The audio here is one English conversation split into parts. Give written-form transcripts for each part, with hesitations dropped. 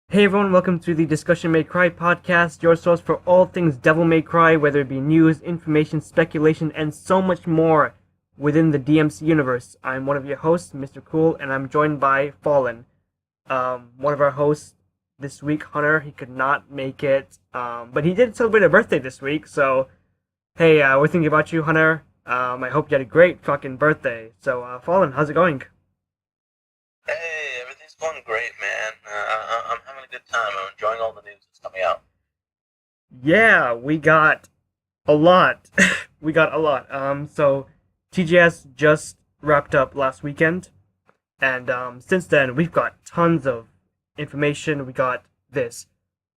Hey everyone, welcome to the Discussion May Cry podcast, your source for all things Devil May Cry, whether it be news, information, speculation, and so much more within the DMC universe. I'm one of your hosts, Mr. Cool, and I'm joined by Fallen. One of our hosts this week, Hunter, he could not make it, but he did celebrate a birthday this week, so hey, we're thinking about you, Hunter. I hope you had a great fucking birthday. So, Fallen, how's it going? Hey, everything's going great, man. I'm having a good time. I'm enjoying all the news that's coming out. Yeah, we got a lot. We got a lot. So TGS just wrapped up last weekend, and since then we've got tons of information. We got this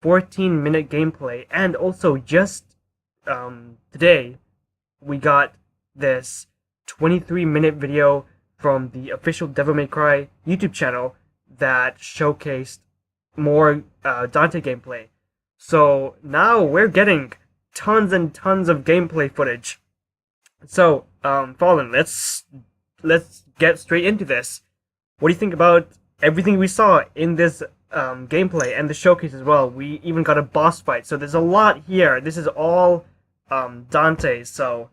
14-minute gameplay, and also just today we got this 23-minute video from the official Devil May Cry YouTube channel that showcased more Dante gameplay. So now we're getting tons and tons of gameplay footage. So, Fallen, let's get straight into this. What do you think about everything we saw in this gameplay and the showcase as well? We even got a boss fight, so there's a lot here. This is all Dante. So,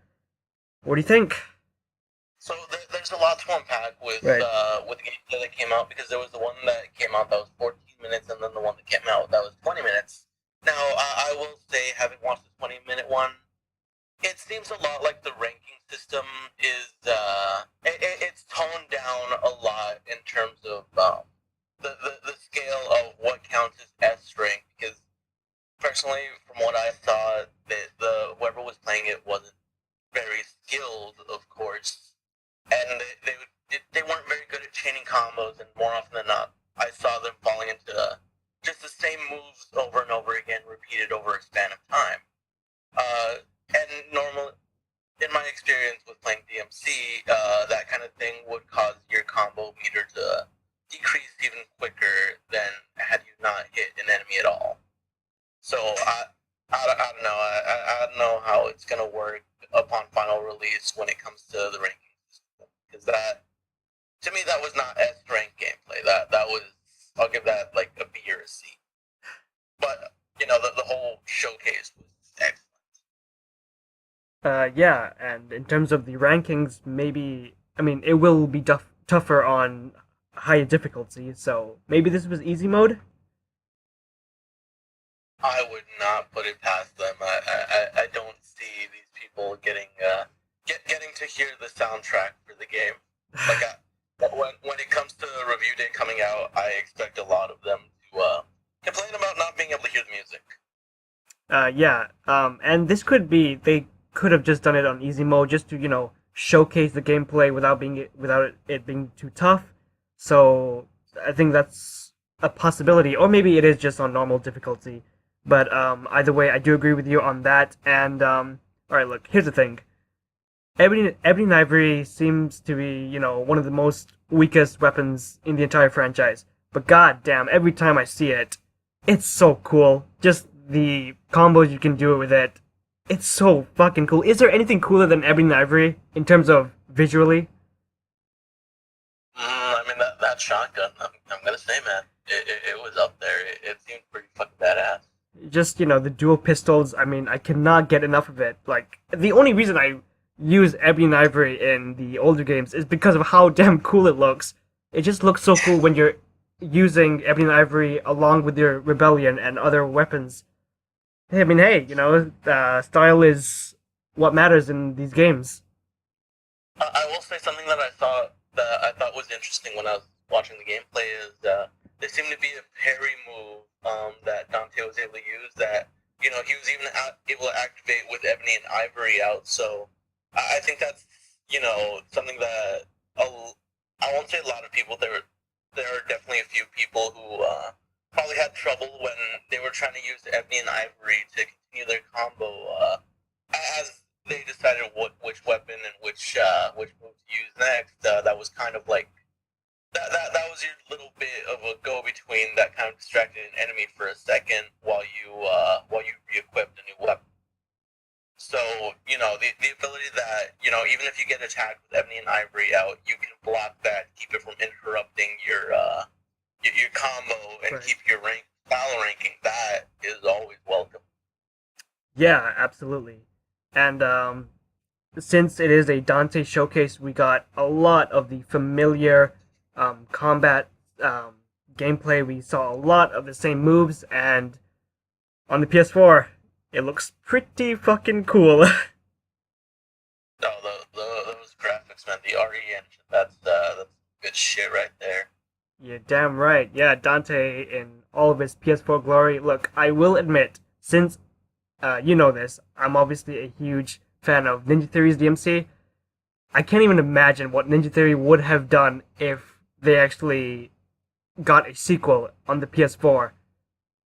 what do you think? So there's a lot to unpack Right. with the gameplay that came out because there was the one that came out that was 14 minutes, and then the one that came out that was 20 minutes. Now, I will say, having watched the 20-minute one, it seems a lot like the ranking system is it's toned down a lot in terms of the scale of what counts as S rank. Because personally, from what I saw, the whoever was playing it wasn't very skilled, of course, and they weren't very good at chaining combos. And more often than not, I saw them falling into just the same moves over and over again, repeated over a span of time. Uh, and normal, in my experience with playing DMC, that kind of thing would cause your combo meter to decrease even quicker than had you not hit an enemy at all. So I don't know. I don't know how it's gonna work upon final release when it comes to the ranking system, because that, to me, that was not S rank gameplay. That was, I'll give that like a B or a C. But the whole showcase was excellent. Yeah, and in terms of the rankings, maybe I mean it will be tougher on higher difficulty. So maybe this was easy mode. I would not put it past them. I don't see these people getting to hear the soundtrack for the game. Like when it comes to review day coming out, I expect a lot of them to complain about not being able to hear the music. Yeah. And this could be they could have just done it on easy mode just to showcase the gameplay without it being too tough. So I think that's a possibility, or maybe it is just on normal difficulty. But either way, I do agree with you on that. And all right, look, here's the thing. Ebony and Ivory seems to be one of the most weakest weapons in the entire franchise. But goddamn, every time I see it, it's so cool. Just the combos you can do with it. It's so fucking cool. Is there anything cooler than Ebony and Ivory in terms of visually? I mean that shotgun. I'm gonna say, man, it was up there. It seemed pretty fucking badass. Just the dual pistols. I mean, I cannot get enough of it. Like the only reason I use Ebony and Ivory in the older games is because of how damn cool it looks. It just looks so cool when you're using Ebony and Ivory along with your Rebellion and other weapons. Hey, I mean, hey, style is what matters in these games. I will say something that I thought was interesting when I was watching the gameplay is there seemed to be a parry move that Dante was able to use that he was even able to activate with Ebony and Ivory out. So I think that's something that I won't say a lot of people. There are definitely a few people who probably had trouble when they were trying to use Ebony and Ivory to continue their combo as they decided which weapon and which move to use next. That was kind of like that was your little bit of a go between that kind of distracted an enemy for a second while you re-equipped a new weapon. So the ability that even if you get attacked with Ebony and Ivory out, you can block that, keep it from interrupting your combo, and Right. keep your rank Yeah, absolutely. And since it is a Dante showcase, we got a lot of the familiar combat um, gameplay. We saw a lot of the same moves, and on the PS4, it looks pretty fucking cool. No, those graphics, man, the RE engine, that's good shit right there. You're damn right. Yeah, Dante in all of his PS4 glory. Look, I will admit, since you know this, I'm obviously a huge fan of Ninja Theory's DMC. I can't even imagine what Ninja Theory would have done if they actually got a sequel on the PS4.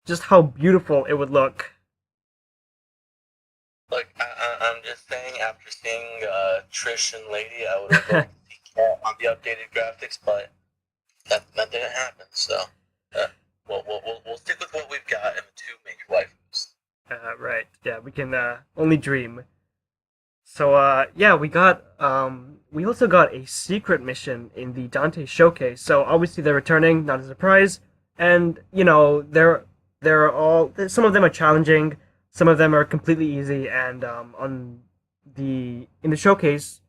Just how beautiful it would look. Look, I'm just saying, after seeing Trish and Lady, I would have voted to see Cat on the updated graphics, but that didn't happen. So, uh, we'll stick with what we've got and the two major waifus. Right. Yeah, we can only dream. So yeah, we also got a secret mission in the Dante showcase. So obviously they're returning, not a surprise. And they're all some of them are challenging, some of them are completely easy. And on the in the showcase,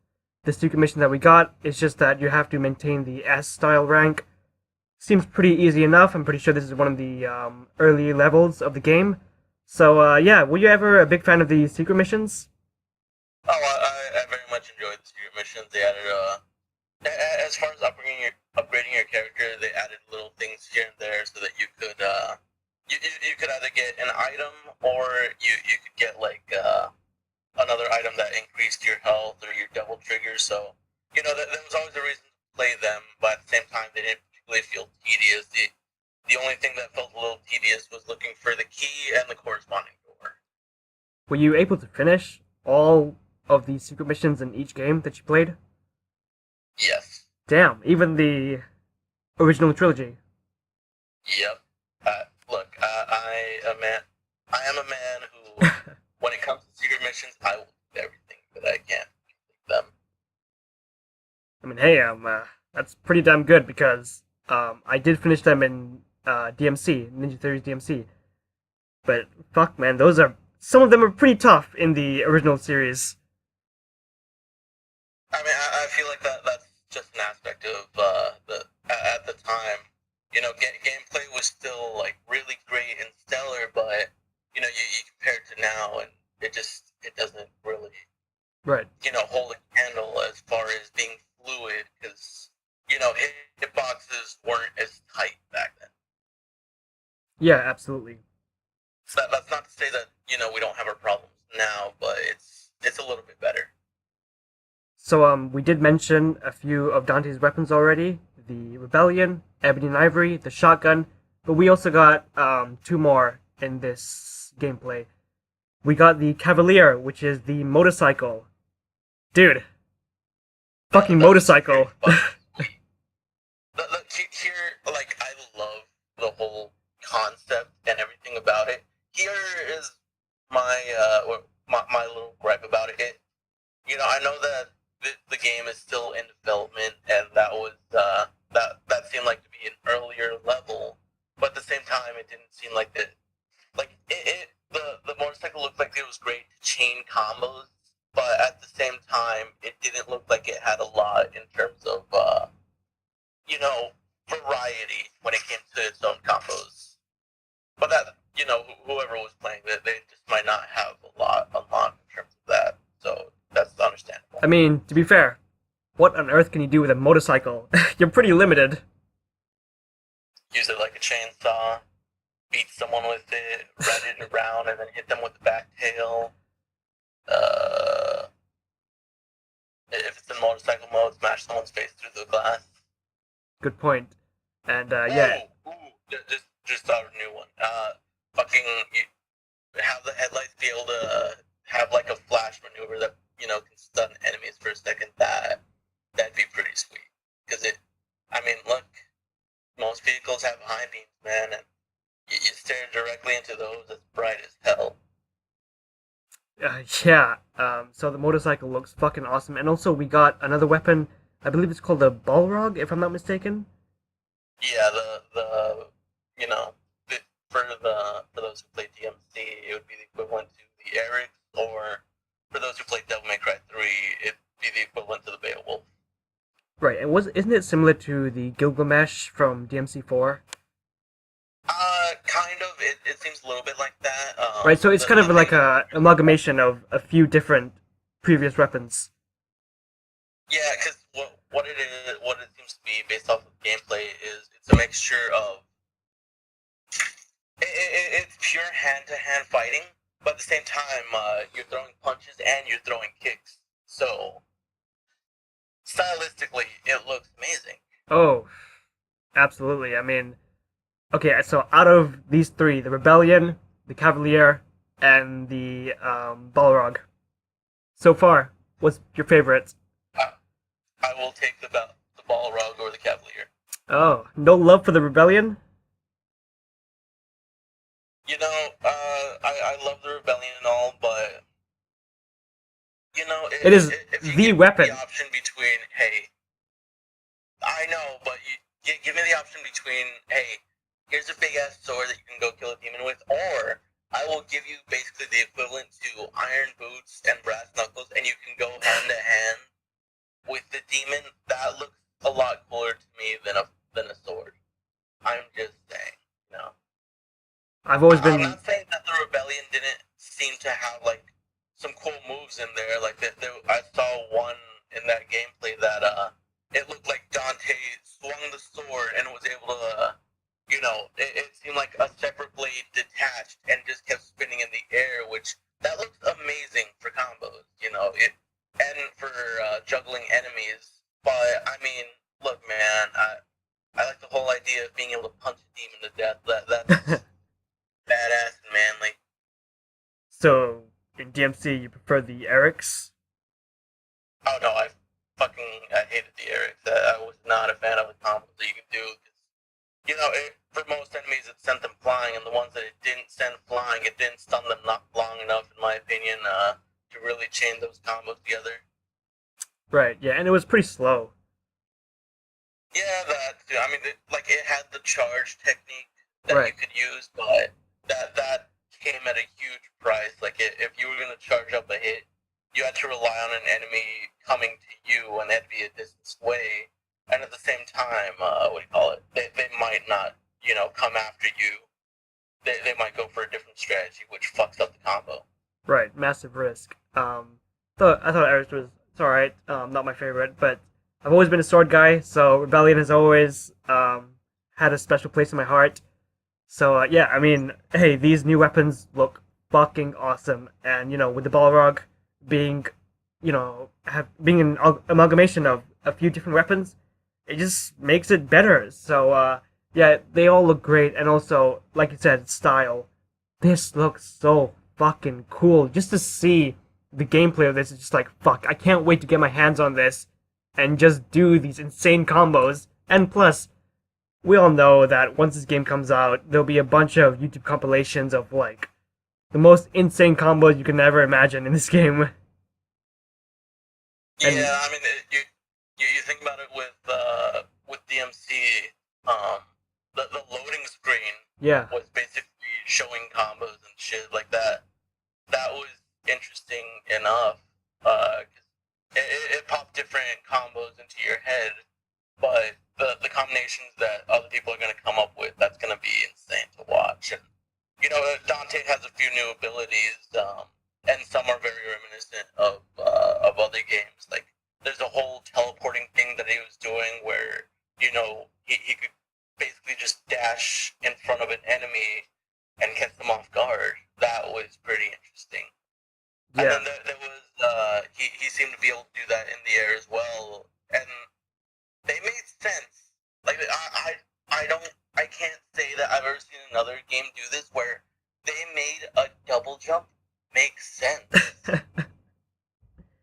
the secret mission that we got is just that you have to maintain the S style rank. Seems pretty easy enough. I'm pretty sure this is one of the early levels of the game. So yeah, were you ever a big fan of the secret missions? Oh, I very much enjoyed the secret missions. They added as far as upgrading your character, they added little things here and there so that you could you could either get an item or you could get like another item that increased your health or your double trigger. So there was always a reason to play them, but at the same time they didn't particularly feel tedious. The only thing that felt a little tedious was looking for the key and the corresponding door. Were you able to finish all of the secret missions in each game that you played? Yes. Damn, even the original trilogy. Yep. Look, I am a man who, when it comes to secret missions, I will do everything that I can to complete them. I mean, hey, that's pretty damn good because I did finish them in DMC, Ninja Theory's DMC. But fuck, man, those are some of them are pretty tough in the original series. I mean, I feel like that's just an aspect of at the time. Gameplay was still like really great and stellar, but you compare it to now, and it doesn't really Right. hold a candle as far as being fluid because hitboxes weren't as tight back then. Yeah, absolutely. That's not to say that we don't have our problems now, but it's a little bit better. So we did mention a few of Dante's weapons already: the Rebellion, Ebony and Ivory, the shotgun. But we also got two more in this gameplay. We got the Cavalier, which is the motorcycle. Dude, fucking motorcycle. Here, like, I love the whole concept and everything about it. Here is my little gripe about it. I know that the game is still in development, and that was that seemed like to be an earlier level, but at the same time, it didn't seem like the motorcycle looked like it was great to chain combos, but at the same time, it didn't look like it had a lot in terms of variety when it came to its own combos. But that whoever was playing that, they just might not have a lot unlocked in terms of that. So that's understandable. I mean, to be fair, what on earth can you do with a motorcycle? You're pretty limited. Use it like a chainsaw, beat someone with it, ride it around, and then hit them with the back tail. If it's in motorcycle mode, smash someone's face through the glass. Good point. And yeah, Just thought of a new one. Fucking have the headlights be able to have like a flash maneuver that can stun enemies for a second. That'd be pretty sweet. Because look, most vehicles have high beams, man, and you stare directly into those. It's bright as hell. yeah. So the motorcycle looks fucking awesome, and also we got another weapon. I believe it's called the Balrog, if I'm not mistaken. Yeah, the for those who play DMC, it would be the equivalent to the air isn't it similar to the Gilgamesh from DMC4? Kind of. It seems a little bit like that. Right, so it's kind of The like thing, a amalgamation of a few different previous weapons. yeah, because what it seems to be based off of gameplay is it's a mixture of it's pure hand-to-hand fighting, but at the same time, you're throwing punches and you're throwing kicks. So stylistically, it looks amazing. Oh, absolutely. I mean, okay, so out of these three, the Rebellion, the Cavalier, and the Balrog, so far, what's your favorite? I, I will take the Balrog or the Cavalier. Oh, no love for the Rebellion? You know, I love the Rebellion and all, but you know, It is if you the give me weapon. the option between, hey, I know, but you give me the option between, hey, here's a big ass sword that you can go kill a demon with, or I will give you basically the equivalent to iron boots and brass knuckles, and you can go hand to hand with the demon. That looks a lot cooler to me than a sword. I'm just saying, you know. I've always I'm been not saying that the rebellion didn't seem to have like some cool moves in there. Like I saw one in that gameplay that it looked like Dante swung the sword and was able to, it seemed like a separate blade detached and just kept spinning in the air, which that looks amazing for combos. And for juggling enemies. But I mean, look, man, I like the whole idea of being able to punch a demon to death. That's badass and manly. so in DMC you prefer the Erics? Oh no, I hated the Erics. I was not a fan of the combos that you could do. For most enemies it sent them flying, and the ones that it didn't send flying, it didn't stun them not long enough, in my opinion, to really chain those combos together. Right, yeah, and it was pretty slow. Yeah, that too. I mean, it had the charge technique that you Right. could use, but that came at a huge price. Like, if you were going to charge up a hit, you had to rely on an enemy coming to you, and that'd be a distance away. And at the same time, what do you call it? They might not, come after you. They might go for a different strategy, which fucks up the combo. Right, massive risk. I thought Eric was it's alright. Not my favorite, but I've always been a sword guy, so Rebellion has always had a special place in my heart. So yeah, I mean, hey, these new weapons look fucking awesome, and with the Balrog being, being an amalgamation of a few different weapons, it just makes it better. So yeah, they all look great, and also, like you said, style. This looks so fucking cool. Just to see the gameplay of this is just like, fuck, I can't wait to get my hands on this and just do these insane combos. And plus, we all know that once this game comes out, there'll be a bunch of YouTube compilations of like the most insane combos you can ever imagine in this game. And Yeah, I mean, you think about it with DMC, um, the loading screen yeah, was basically showing combos and shit like that. That was interesting enough. 'Cause it popped different combos into your head, but the combinations that other people are going to come up with, that's going to be insane to watch. And Dante has a few new abilities, and some are very reminiscent of other games. Like there's a whole teleporting thing that he was doing where he could basically just dash in front of an enemy and catch them off guard. That was pretty interesting. And yeah. then there was he seemed to be able to do that in the air as well, and they made sense. Like I can't say that I've ever seen another game do this where they made a double jump make sense.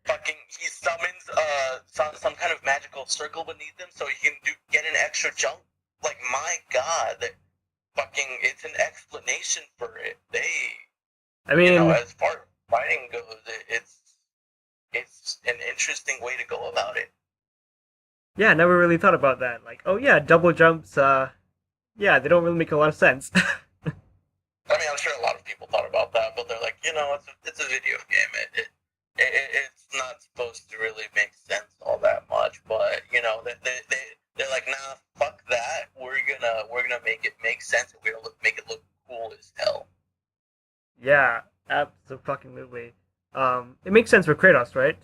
Fucking he summons some kind of magical circle beneath him so he can get an extra jump. Like my god, fucking it's an explanation for it. I mean, As far as fighting goes, it's an interesting way to go about it. yeah, I never really thought about that. Like, oh yeah, double jumps. Yeah, they don't really make a lot of sense. I mean, I'm sure a lot of people thought about that, but they're like, it's a video game. it's not supposed to really make sense all that much, but they're like, nah, fuck that. We're gonna make it make sense, and we're gonna make it look cool as hell. Yeah, absolutely. It makes sense for Kratos, right?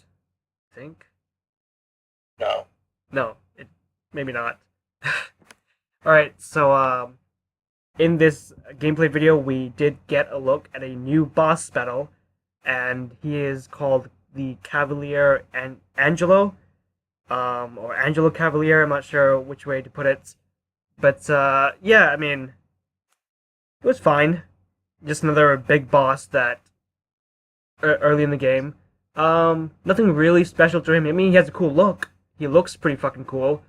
I think. No. No, maybe not. All right, so in this gameplay video, we did get a look at a new boss battle, and he is called the Cavalier and Angelo, or Angelo Cavalier. I'm not sure which way to put it, but yeah, I mean, it was fine. Just another big boss that early in the game. Nothing really special to him. I mean, he has a cool look. He looks pretty fucking cool,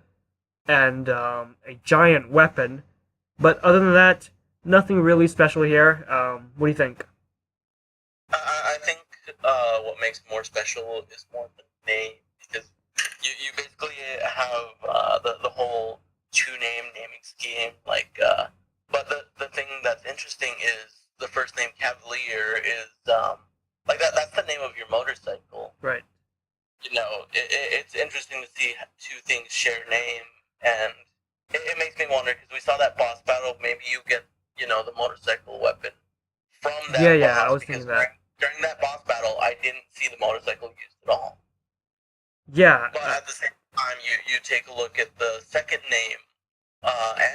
and a giant weapon. But other than that, nothing really special here. What do you think? I think what makes it more special is more the name, because you basically have the whole two-name naming scheme. But the thing that's interesting is the first name Cavalier is like that's the name of your motorcycle. Right. It's interesting to see two things share name, and it makes me wonder, because we saw that boss battle. Maybe you get the motorcycle weapon from that Yeah, boss, I was because thinking that. during that boss battle, I didn't see the motorcycle used at all. Yeah. But at the same time, you take a look at the second name,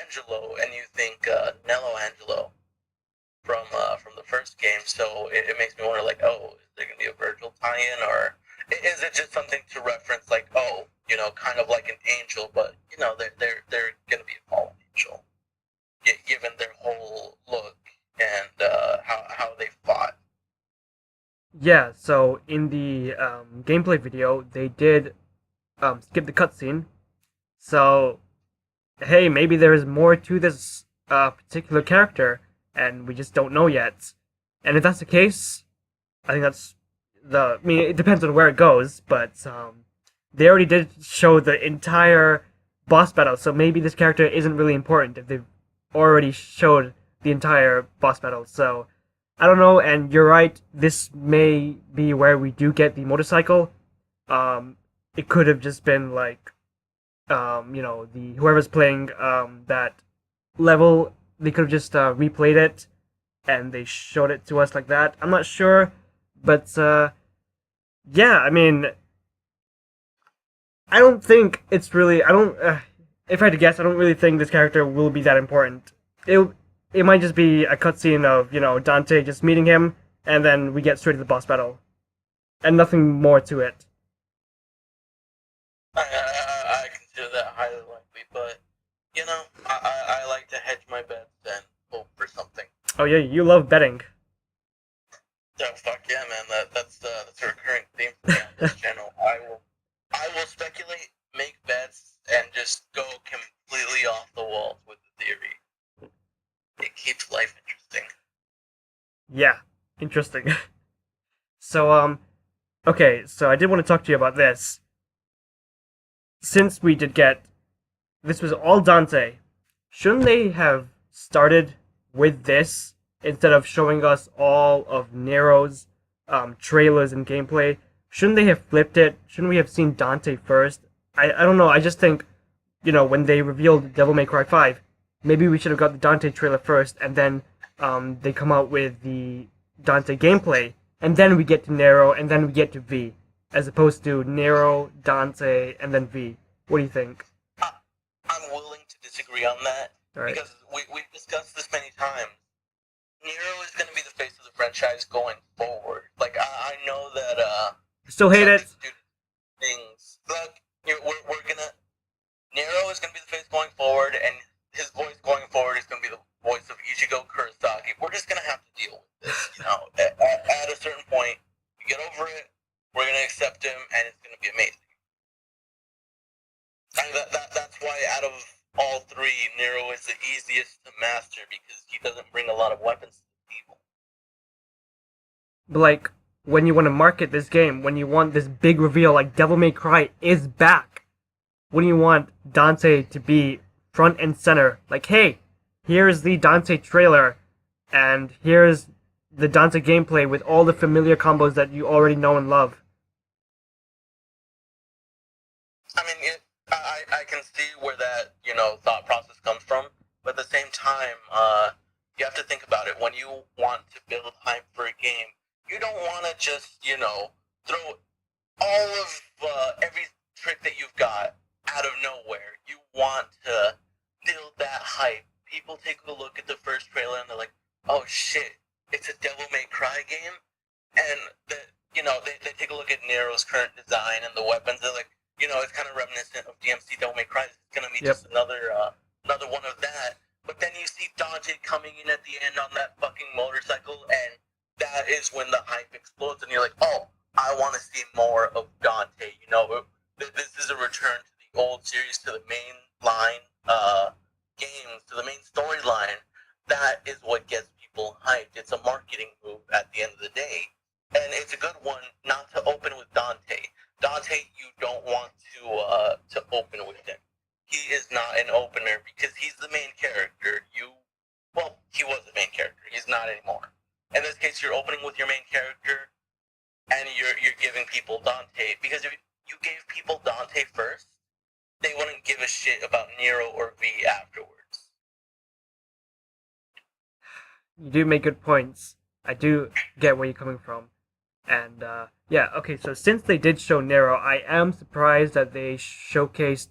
Angelo, and you think Nello Angelo from the first game. So it makes me wonder, like, oh, is there gonna be a Virgil tie-in, or is it just something to reference, like, oh, kind of like an angel, but they're gonna be a fallen angel, given their whole look and how they fought. Yeah, so in the gameplay video, they did skip the cutscene. So, hey, maybe there's more to this particular character, and we just don't know yet. And if that's the case, I think I mean, it depends on where it goes, but they already did show the entire boss battle, so maybe this character isn't really important if they've already showed the entire boss battle. So, I don't know, and you're right, this may be where we do get the motorcycle. It could have just been like, the whoever's playing that level, they could have just replayed it, and they showed it to us like that. I'm not sure, but yeah, I mean, I don't think it's really. I don't. If I had to guess, I don't really think this character will be that important. It might just be a cutscene of Dante just meeting him, and then we get straight to the boss battle, and nothing more to it. I consider that highly likely, but I like to hedge my bets and hope for something. Oh yeah, you love betting. Oh fuck yeah, man! That's a recurring theme for me on this channel. I will speculate, make bets, and just go completely off the walls with the theory. It keeps life interesting. Yeah, interesting. So okay, so I did want to talk to you about this. Since we did get this was all Dante, shouldn't they have started with this instead of showing us all of Nero's trailers and gameplay? Shouldn't they have flipped it? Shouldn't we have seen Dante first? I don't know. I just think, when they revealed Devil May Cry 5, maybe we should have got the Dante trailer first, and then they come out with the Dante gameplay, and then we get to Nero, and then we get to V, as opposed to Nero, Dante, and then V. What do you think? I'm willing to disagree on that, Right. because we've discussed this many times. Nero is going to be the face of the franchise going forward. Like, I know that Still hate it. Things. Look, we're going to... Nero is going to be the face going forward, and his voice going forward is going to be the voice of Ichigo Kurosaki. We're just going to have to deal with this, At a certain point, we get over it, we're going to accept him, and it's going to be amazing. And that's why out of all three, Nero is the easiest to master, because he doesn't bring a lot of weapons to the table. But like, when you want to market this game, when you want this big reveal, like Devil May Cry is back, wouldn't you want Dante to be front and center? Like, hey, here's the Dante trailer, and here's the Dante gameplay with all the familiar combos that you already know and love. thought process comes from. But at the same time, you have to think about it. When you want to build hype for a game, you don't want to just, throw all of every trick that you've got out of nowhere. You want to build that hype. People take a look at the first trailer and they're like, oh shit, it's a Devil May Cry game? And, they take a look at Nero's current design and the weapons. They're like, it's kind of reminiscent of DMC Devil May Cry. It's going to be just another one of that. But then you see Dante coming in at the end on that fucking motorcycle, and that is when the hype explodes, and you're like, oh, I want to see more of Dante. This is a return to the old series, to the main line games, to the main storyline. That is what gets people hyped. It's a marketing move at the end of the day. And it's a good one not to open with Dante. Dante, you don't want to open with him. He is not an opener because he's the main character. He was the main character. He's not anymore. In this case, you're opening with your main character, and you're giving people Dante. Because if you gave people Dante first, they wouldn't give a shit about Nero or V afterwards. You do make good points. I do get where you're coming from. And, okay, so since they did show Nero, I am surprised that they showcased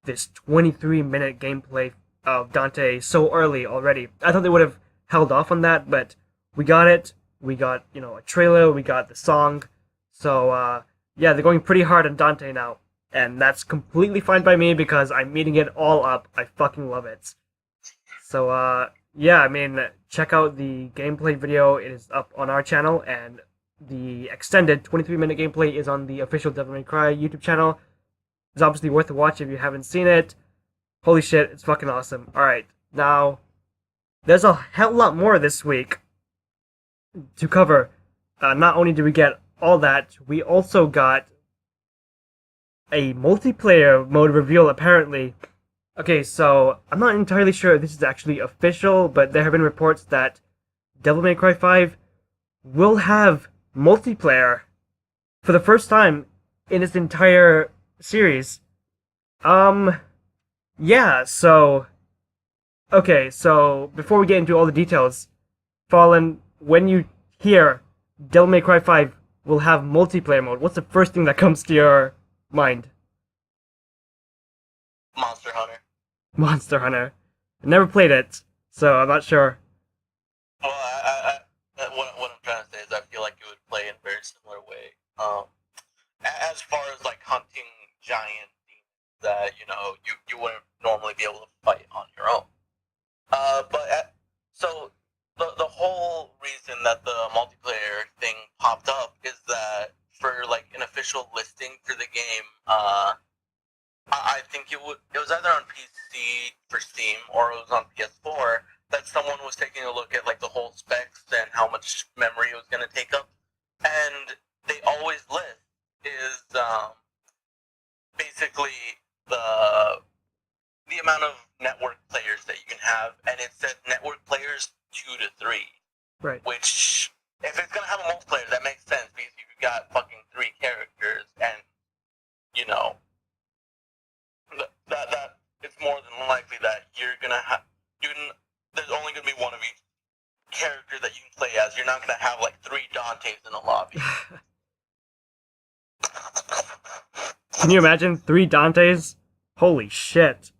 this 23-minute gameplay of Dante so early already. I thought they would have held off on that, but we got it. We got, a trailer, we got the song. So, they're going pretty hard on Dante now. And that's completely fine by me because I'm eating it all up. I fucking love it. So, check out the gameplay video. It is up on our channel, and the extended 23-minute gameplay is on the official Devil May Cry YouTube channel. It's obviously worth a watch if you haven't seen it. Holy shit, it's fucking awesome. Alright, now, there's a hell lot more this week to cover. Not only did we get all that, we also got a multiplayer mode reveal, apparently. Okay, so, I'm not entirely sure if this is actually official, but there have been reports that Devil May Cry 5 will have multiplayer for the first time in its entire series. So before we get into all the details, Fallen, when you hear Devil May Cry 5 will have multiplayer mode, what's the first thing that comes to your mind? Monster Hunter. Monster Hunter. I never played it, so I'm not sure. Well, what I'm trying to say is I feel like it would play in a very similar way. As far as like hunting giant demons that you wouldn't normally be able to fight on your own. So the whole reason that the multiplayer thing popped up is that for like an official listing for the game, I think it was either on PC for Steam or it was on PS4 that someone was taking a look at like the whole specs and how much memory it was going to take up, and they always list is basically the amount of network players that you can have, and it said network players 2 to 3. Right. Which, if it's gonna have a multiplayer, that makes sense because you've got fucking 3 characters, and that it's more than likely that you're gonna have there's only gonna be one of each character that you can play as. You're not gonna have like 3 Dantes in a lobby. Can you imagine 3 Dantes? Holy shit.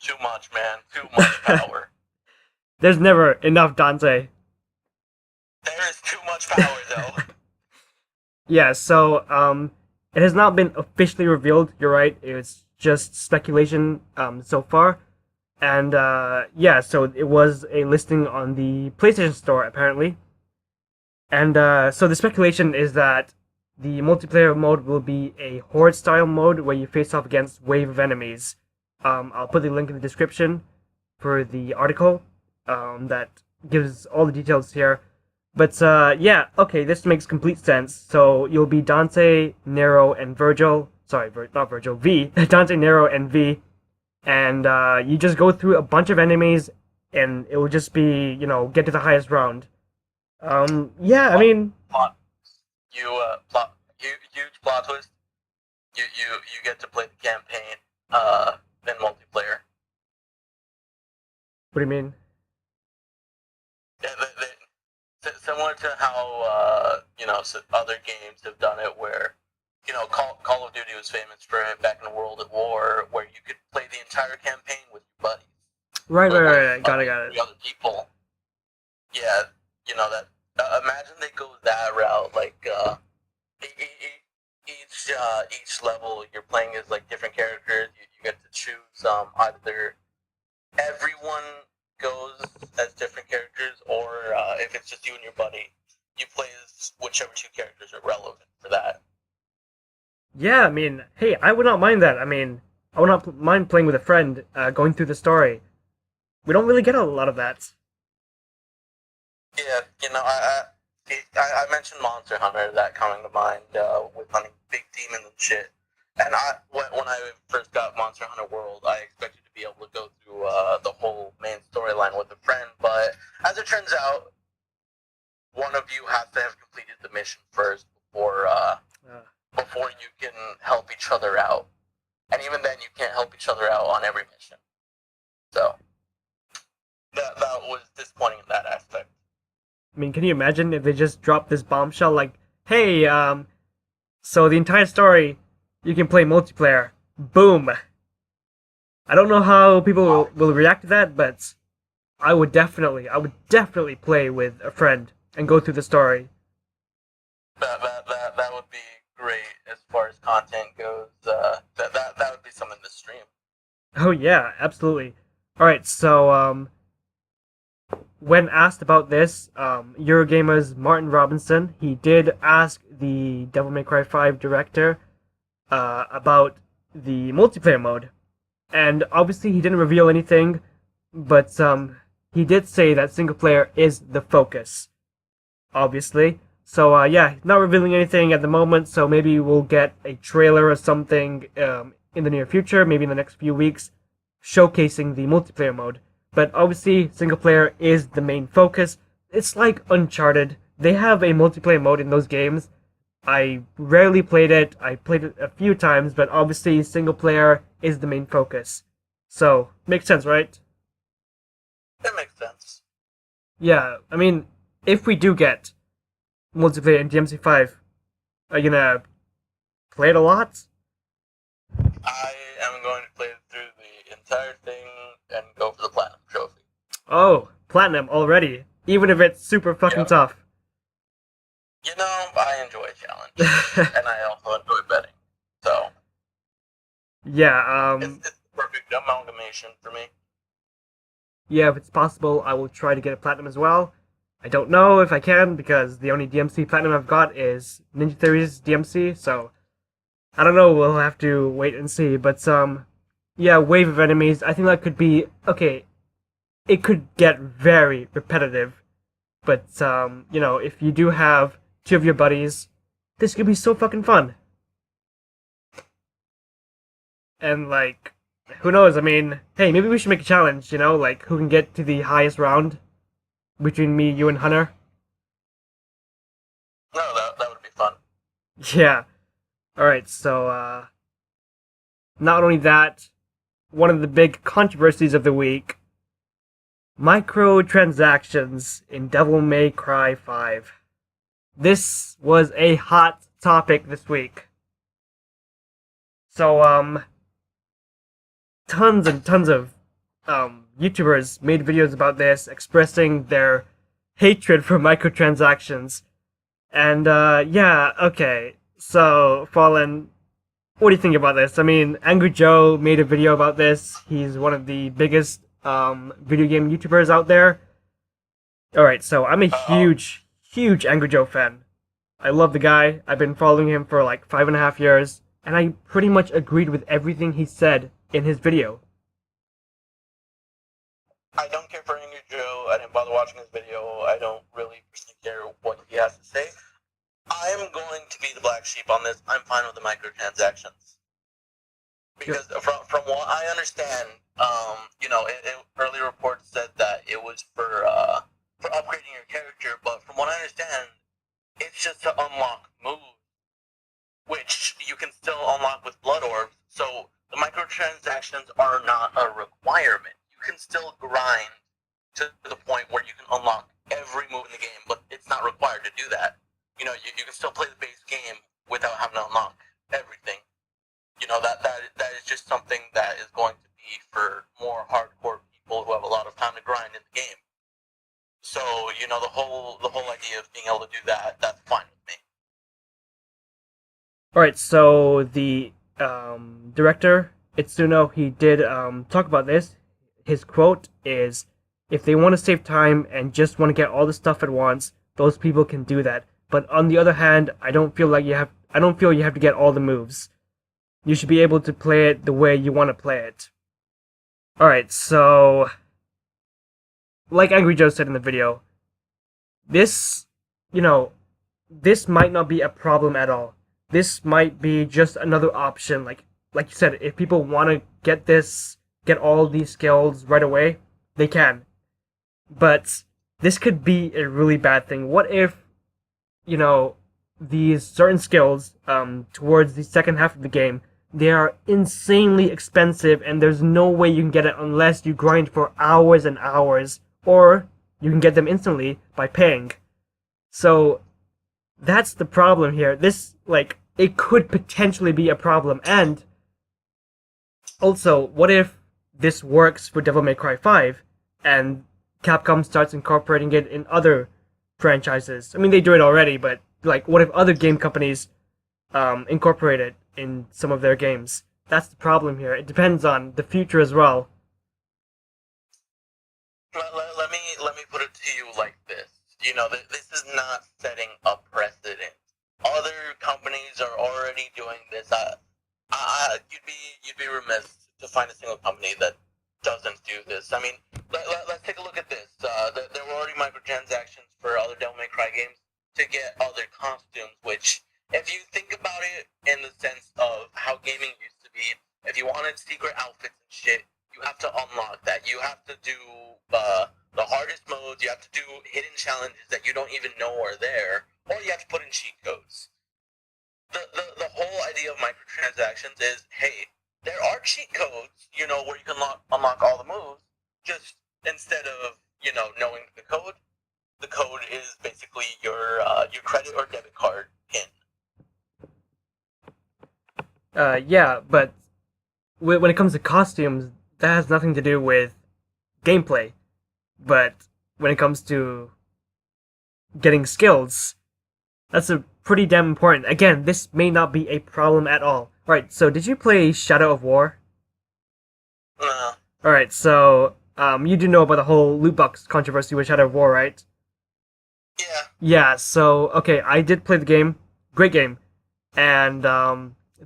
Too much, man. Too much power. There's never enough Dante. There is too much power, though. Yeah, so, it has not been officially revealed, you're right. It's just speculation, so far. And, so it was a listing on the PlayStation Store, apparently. And, so the speculation is that the multiplayer mode will be a horde-style mode where you face off against wave of enemies. I'll put the link in the description for the article that gives all the details here. But, this makes complete sense. So you'll be Dante, Nero, and Virgil. Sorry, not Virgil, V. Dante, Nero, and V. And you just go through a bunch of enemies, and it will just be, get to the highest round. I mean... Huge plot twist. You get to play the campaign in multiplayer. What do you mean? Yeah, similar to how other games have done it, where Call of Duty was famous for it back in World at War, where you could play the entire campaign with your buddies, Right, right, but with right. Got it, got it. three other people. Yeah, that. Imagine they go that route, like each level you're playing as like different characters. You get to choose either everyone goes as different characters, or if it's just you and your buddy, you play as whichever two characters are relevant for that. Yeah, I mean, hey, I would not mind that. I mean, I would not mind playing with a friend, going through the story. We don't really get a lot of that. Yeah, I mentioned Monster Hunter, that coming to mind with hunting big demons and shit. And when I first got Monster Hunter World, I expected to be able to go through the whole main storyline with a friend, but as it turns out, one of you has to have completed the mission first Uh, before you can help each other out. And even then, you can't help each other out on every mission. So that was disappointing in that aspect. I mean, can you imagine if they just dropped this bombshell like, hey, so the entire story, you can play multiplayer. Boom. I don't know how people will react to that, but I would definitely play with a friend and go through the story. That would be great as far as content goes. That would be something to stream. Oh yeah, absolutely. All right, so when asked about this, Eurogamer's Martin Robinson, he did ask the Devil May Cry 5 director about the multiplayer mode, and obviously he didn't reveal anything, but he did say that single player is the focus, obviously. So yeah, not revealing anything at the moment. So maybe we'll get a trailer or something in the near future, maybe in the next few weeks, showcasing the multiplayer mode. But obviously, single player is the main focus. It's like Uncharted. They have a multiplayer mode in those games. I rarely played it. I played it a few times, but obviously, single player is the main focus. So, makes sense, right? That makes sense. Yeah, I mean, if we do get multiplayer in DMC5, are you gonna play it a lot? I am going to play through the entire thing and go for the platinum trophy. Oh, platinum already, even if it's super fucking Yep. tough. I enjoy a challenge, and I also enjoy betting. So Yeah, it's the perfect amalgamation for me. yeah, if it's possible, I will try to get a platinum as well. I don't know if I can because the only DMC platinum I've got is Ninja Theory's DMC, so I don't know. We'll have to wait and see. But yeah, wave of enemies. I think that could be okay. It could get very repetitive, but if you do have two of your buddies, this could be so fucking fun. And like, who knows? I mean, hey, maybe we should make a challenge. Like who can get to the highest round between me, you, and Hunter. No, that would be fun. Yeah. All right. So not only that, one of the big controversies of the week: microtransactions in Devil May Cry 5. This was a hot topic this week. So tons and tons of YouTubers made videos about this, expressing their hatred for microtransactions. And yeah, okay. So Fallen, what do you think about this? I mean, Angry Joe made a video about this. He's one of the biggest video game YouTubers out there. All right, so I'm a huge Angry Joe fan. I love the guy. I've been following him for like 5.5 years, and I pretty much agreed with everything he said in his video. I don't care for Angry Joe. I didn't bother watching his video. I don't really personally care what he has to say. I am going to be the black sheep on this. I'm fine with the microtransactions. Because from what I understand, early reports said that it was for upgrading your character, but from what I understand, it's just to unlock moves, which you can still unlock with blood orbs. So the microtransactions are not a requirement. You can still grind to the point where you can unlock every move in the game, but it's not required to do that. You can still play the base game without having to unlock everything. That is just something that is going to be for more hardcore people who have a lot of time to grind in the game. So, the whole idea of being able to do that, that's fine with me. Alright, so the director, Itsuno, he did talk about this. His quote is, if they want to save time and just want to get all the stuff at once, those people can do that. But on the other hand, I don't feel you have to get all the moves. You should be able to play it the way you want to play it. Alright, so like Angry Joe said in the video, this might not be a problem at all. This might be just another option. Like you said, if people want to get all these skills right away, they can. But this could be a really bad thing. What if, these certain skills, towards the second half of the game, they are insanely expensive and there's no way you can get it unless you grind for hours and hours, or you can get them instantly by paying. So that's the problem here. It could potentially be a problem. And also, what if this works for Devil May Cry 5 and Capcom starts incorporating it in other franchises? I mean, they do it already, but what if other game companies incorporate it in some of their games? That's the problem here. It depends on the future as well. Let me put it to you like this. This is not setting a precedent. Other companies are already doing this. You'd be remiss to find a single company that doesn't do this. I mean, let's take a look at this. There were already microtransactions for other Devil May Cry games to get other costumes, which, if you think about it in the sense of how gaming used to be, if you wanted secret outfits and shit, you have to unlock that. You have to do the hardest modes, you have to do hidden challenges that you don't even know are there, or you have to put in cheat codes. The whole idea of microtransactions is, hey, there are cheat codes, where you can unlock all the moves, just instead of, knowing the code is basically your credit or debit card pin. Yeah, but when it comes to costumes, that has nothing to do with gameplay. But when it comes to getting skills, that's a pretty damn important. Again, this may not be a problem at all. Alright, so did you play Shadow of War? No. Alright, so you do know about the whole loot box controversy with Shadow of War, right? Yeah. Yeah, so, okay, I did play the game. Great game. And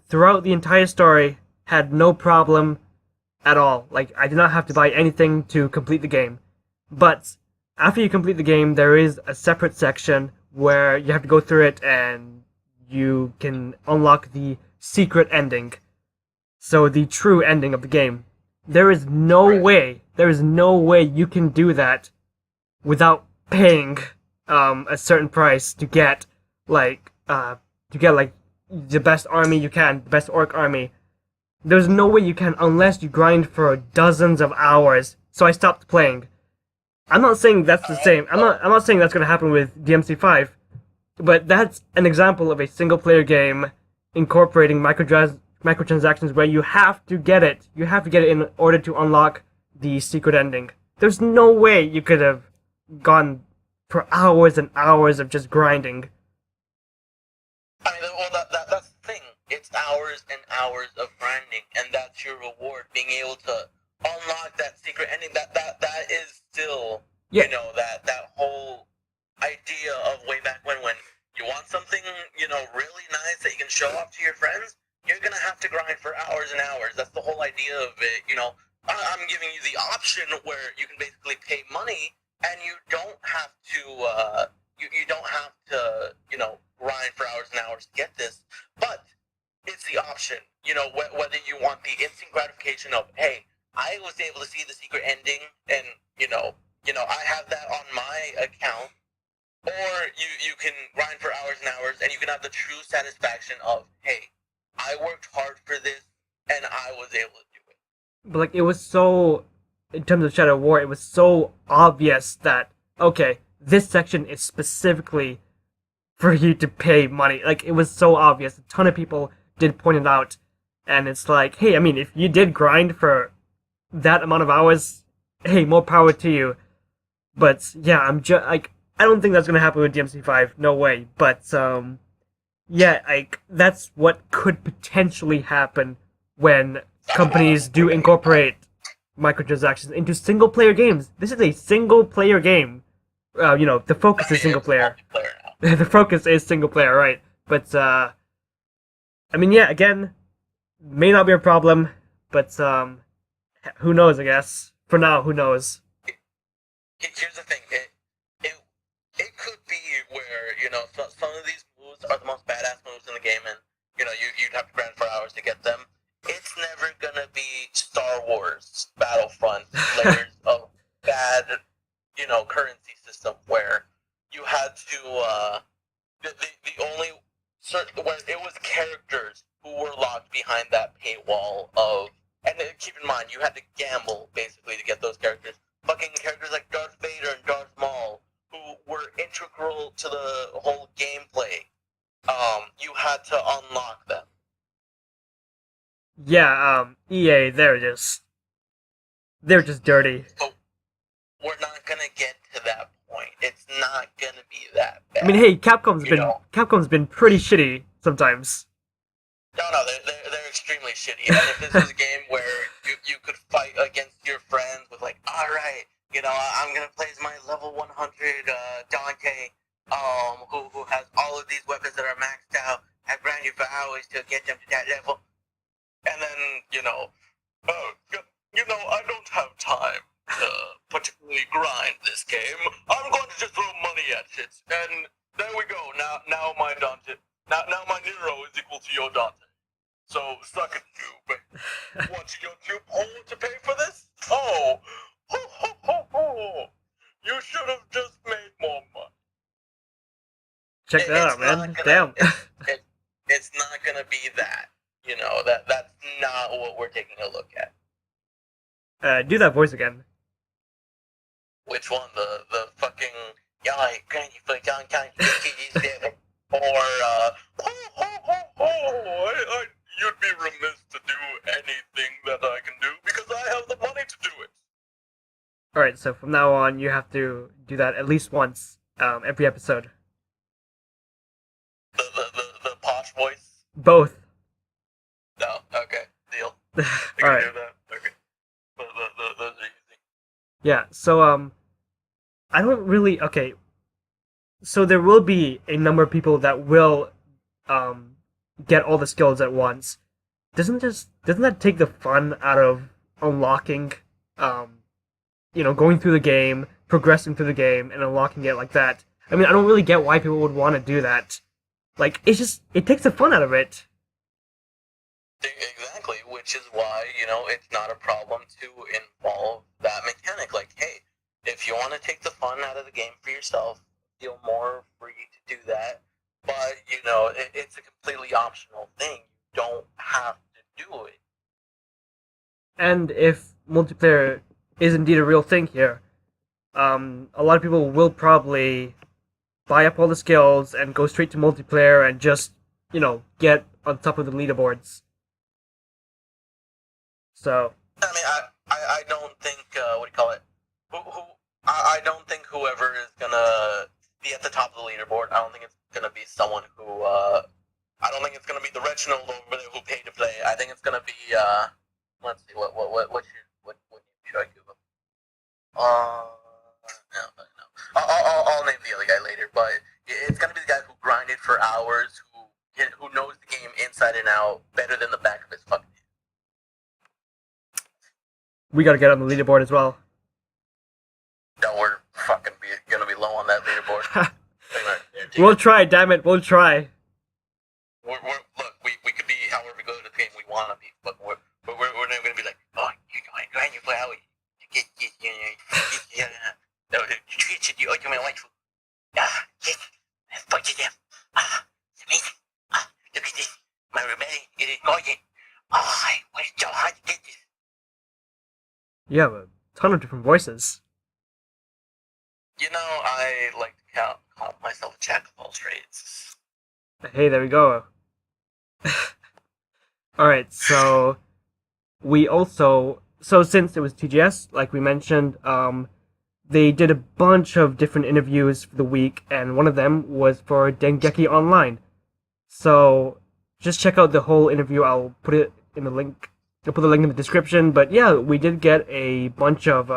throughout the entire story, had no problem at all. I did not have to buy anything to complete the game. But after you complete the game, there is a separate section where you have to go through it and you can unlock the secret ending. So the true ending of the game. There is no way you can do that without paying a certain price to get the best army you can, the best orc army. There's no way you can unless you grind for dozens of hours. So I stopped playing. I'm not saying that's the same. I'm not saying that's going to happen with DMC5, but that's an example of a single player game incorporating microtransactions where you have to get it. You have to get it in order to unlock the secret ending. There's no way you could have gone for hours and hours of just grinding. I mean, well, that's the thing. It's hours and hours of grinding, and that's your reward. Being able to unlock that secret ending. That is still, yeah. That whole idea of way back when you want something, really nice that you can show off to your friends. You're gonna have to grind for hours and hours. That's the whole idea of it. I'm giving you the option where you can basically pay money, and you don't have to. You don't have to, grind for hours and hours to get this, but it's the option. Whether you want the instant gratification of, hey, I was able to see the secret ending, and I have that on my account, or you can grind for hours and hours, and you can have the true satisfaction of, hey, I worked hard for this, and I was able to do it. But it was so in terms of Shadow War, it was so obvious that, okay, this section is specifically for you to pay money. Like, it was so obvious. A ton of people did point it out. And it's like, hey, I mean, if you did grind for that amount of hours, hey, more power to you. But yeah, I'm just like, I don't think that's gonna happen with DMC5. No way. But yeah, like that's what could potentially happen when companies do incorporate microtransactions into single player games. This is a single player game. The focus is single player. The focus is single player, right? But I mean, yeah, again, may not be a problem, but who knows? I guess for now, who knows? Here's the thing. It, it could be where, some of these moves are the most badass moves in the game, and, you'd have to grind for hours to get them. It's never gonna be Star Wars Battlefront layers of bad, currency system where you had to, the only certain, where it was characters who were locked behind that paywall of, and keep in mind, you had to gamble, basically, to get those characters. Fucking characters like Darth Vader and Darth Maul, who were integral to the whole gameplay. You had to unlock them. Yeah, EA, they're just dirty. But we're not gonna get to that point. It's not gonna be that bad. I mean, hey, Capcom's been pretty shitty sometimes. No, they're extremely shitty. And if this was a game where you could fight against your friends with like, all right, I'm gonna play as my level 100 Dante, who has all of these weapons that are maxed out. I grind you for hours to get them to that level, and then I don't have time to particularly grind this game. I'm going to just throw money at it, and there we go. Now my Dante, now my Nero is equal to your Dante. So suck it, Tube. What, your Tube hole to pay for this? Oh, ho ho ho ho! You should have just made more money. Check that out, man. Damn. It's not gonna be that. That's not what we're taking a look at. Do that voice again. Which one? The fucking I grind you for John Con 57 or ho ho ho ho! You'd be remiss to do anything that I can do because I have the money to do it. Alright, so from now on, you have to do that at least once every episode. The posh voice? Both. No, okay, deal. Alright. Do that. Okay. Those are easy. Yeah, so, I don't really... Okay, so there will be a number of people that will, get all the skills at once. Doesn't that take the fun out of unlocking, going through the game, progressing through the game, and unlocking it like that? I mean, I don't really get why people would want to do that. Like, it takes the fun out of it. Exactly, which is why, it's not a problem to involve that mechanic. Like, hey, if you want to take the fun out of the game for yourself, feel more free to do that. But, it's a completely optional thing. You don't have to do it. And if multiplayer is indeed a real thing here, a lot of people will probably buy up all the skills and go straight to multiplayer and just, get on top of the leaderboards. So. I mean, I don't think, what do you call it? I don't think whoever is gonna be at the top of the leaderboard, I don't think it's gonna be someone who, I don't think it's gonna be the Reginald over there who paid to play. I think it's gonna be, let's see, what should I give him? No. I'll name the other guy later, but it's gonna be the guy who grinded for hours, who knows the game inside and out better than the back of his fucking hand. We gotta get on the leaderboard as well. No, we're fucking gonna be low on that leaderboard. We'll try, damn it, we'll try. Look, we could be however good at the game we want to be, but we're never gonna be like, oh, I grind you for hours. No, the treats the ultimate waifu. Yes, fuck them. It's amazing. Look at this. My rebellion, it is gorgeous. I worked so hard to get this. You have a ton of different voices. You know, I like to call myself a jack of all trades. Hey, there we go. Alright, so since it was TGS, like we mentioned, they did a bunch of different interviews for the week, and one of them was for Dengeki Online. So just check out the whole interview. I'll put it in the link. I'll put the link in the description. But yeah, we did get a bunch of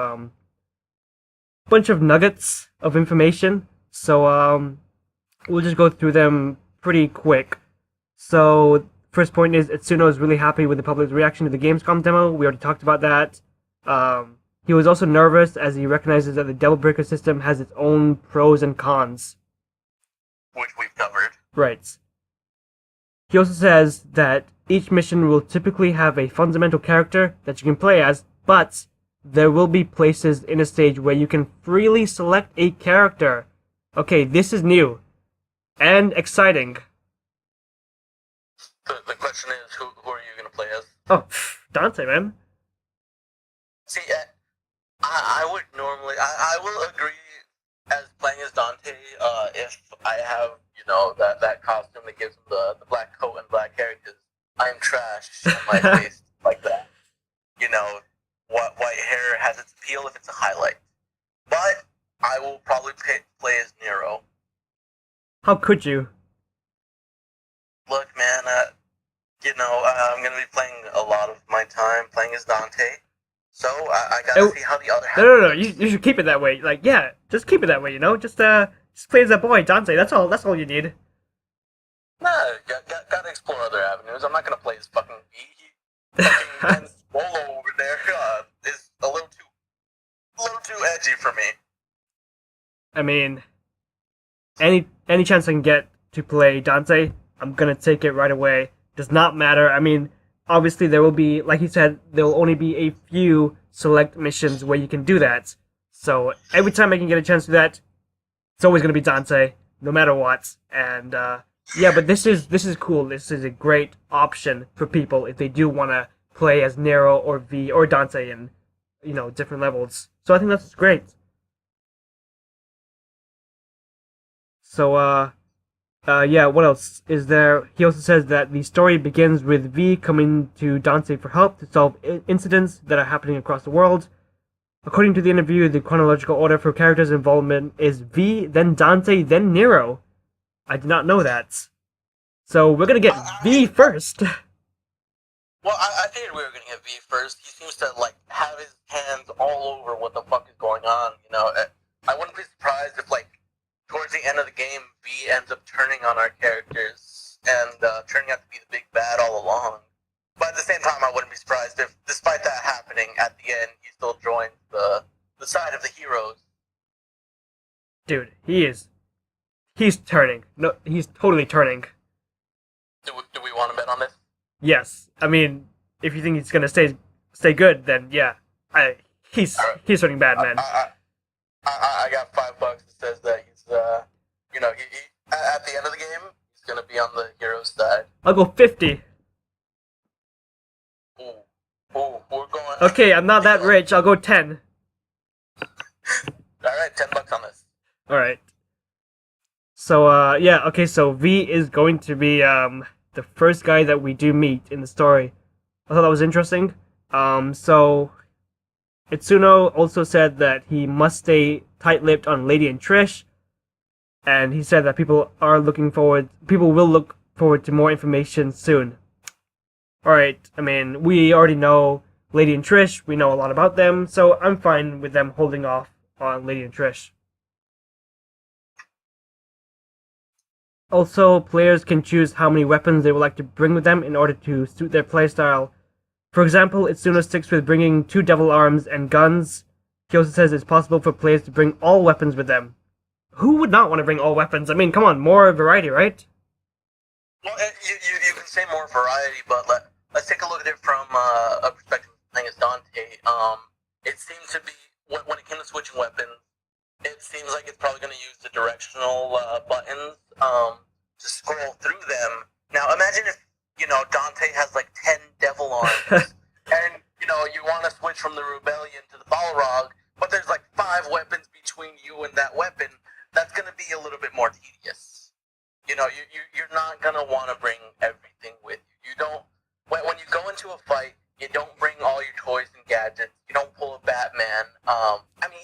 nuggets of information. So we'll just go through them pretty quick. So first point is Itsuno is really happy with the public's reaction to the Gamescom demo. We already talked about that. He was also nervous as he recognizes that the Devil Breaker system has its own pros and cons. Which we've covered. Right. He also says that each mission will typically have a fundamental character that you can play as, but there will be places in a stage where you can freely select a character. Okay, this is new. And exciting. The question is, who are you going to play as? Oh, Dante, man. See, I would normally... I will agree as playing as Dante if I have, that costume that gives him the black coat and black hair, because I'm trash on my face like that. White hair has its appeal if it's a highlight. But I will probably play as Nero. How could you? Look, man, I'm going to be playing a lot of my time playing as Dante. So I gotta see how the other half. No. You should keep it that way. Like, yeah, just keep it that way. Just play as that boy Dante. That's all you need. Nah, gotta explore other avenues. I'm not gonna play as fucking V. Fucking Bolo over there is a little too edgy for me. I mean, any chance I can get to play Dante, I'm gonna take it right away. Does not matter. I mean, obviously there will be, like he said, there will only be a few select missions where you can do that. So every time I can get a chance to do that, it's always gonna be Dante, no matter what. And yeah, but this is cool. This is a great option for people if they do want to play as Nero or V or Dante in different levels. So I think that's great. So yeah, what else is there? He also says that the story begins with V coming to Dante for help to solve incidents that are happening across the world. According to the interview, the chronological order for characters' involvement is V, then Dante, then Nero. I did not know that. So we're gonna get V first. Well, I figured we were gonna get V first. He seems to have his hands all over what the fuck is going on. I wouldn't be surprised if towards the end of the game, V ends up turning on our characters and turning out to be the big bad all along. But at the same time, I wouldn't be surprised if, despite that happening, at the end, he still joins the side of the heroes. Dude, he's turning. No, he's totally turning. Do we want to bet on this? Yes. I mean, if you think he's gonna stay good, then yeah. He's turning bad, man. I got $5 that says that he's he, at the end of the game, he's gonna be on the hero's side. I'll go 50. Ooh, we're going. Okay, I'm not that rich. I'll go 10. All right, $10 on this. All right. So yeah, okay. So V is going to be the first guy that we do meet in the story. I thought that was interesting. So Itsuno also said that he must stay tight-lipped on Lady and Trish, and he said that people will look forward to more information soon. Alright, I mean, we already know Lady and Trish, we know a lot about them, so I'm fine with them holding off on Lady and Trish. Also, players can choose how many weapons they would like to bring with them in order to suit their playstyle. For example, Itsuno sticks with bringing 2 devil arms and guns. He also says it's possible for players to bring all weapons with them. Who would not want to bring all weapons? I mean, come on, more variety, right? Well, you can say more variety, but let's take a look at it from a perspective of playing as Dante. It seems to be, when it came to switching weapons, it seems like it's probably going to use the directional buttons to scroll through them. Now, imagine if, Dante has 10 devil arms, and, you want to switch from the Rebellion to the Balrog, but there's like 5 weapons between you and that weapon. That's going to be a little bit more tedious. You're not going to want to bring everything with you. You don't, when you go into a fight, you don't bring all your toys and gadgets. You don't pull a Batman.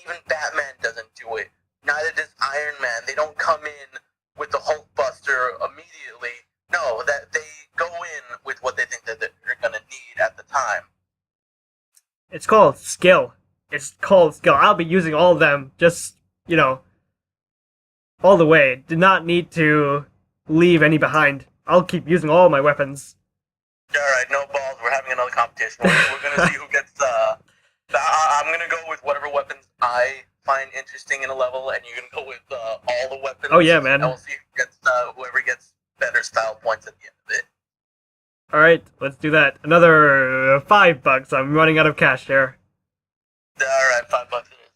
Even Batman doesn't do it. Neither does Iron Man. They don't come in with the Hulkbuster immediately. No, that they go in with what they think that they're going to need at the time. It's called skill. I'll be using all of them, just, all the way. Did not need to leave any behind. I'll keep using all my weapons. Alright, no balls. We're having another competition. We're going to see who gets... I'm going to go with whatever weapons I find interesting in a level, and you're going to go with all the weapons. Oh, yeah, man. And we'll see whoever gets better style points at the end of it. Alright, let's do that. Another $5. I'm running out of cash here. Alright, $5 it is.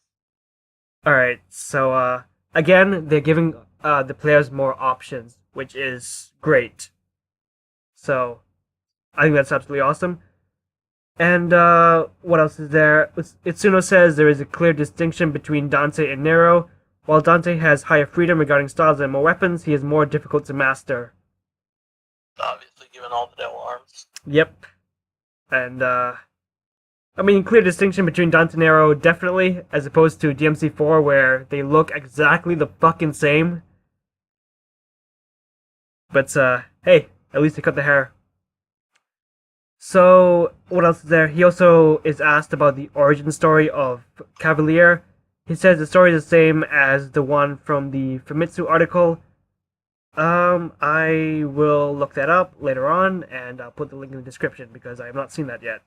Alright, so, again, they're giving the players more options, which is great. So, I think that's absolutely awesome. And, what else is there? Itsuno says there is a clear distinction between Dante and Nero. While Dante has higher freedom regarding styles and more weapons, he is more difficult to master. Obviously, given all the devil arms. Yep. And, clear distinction between Dante and Nero, definitely, as opposed to DMC4, where they look exactly the fucking same. But, hey, at least they cut the hair. So, what else is there? He also is asked about the origin story of Cavalier. He says the story is the same as the one from the Famitsu article. I will look that up later on, and I'll put the link in the description, because I have not seen that yet.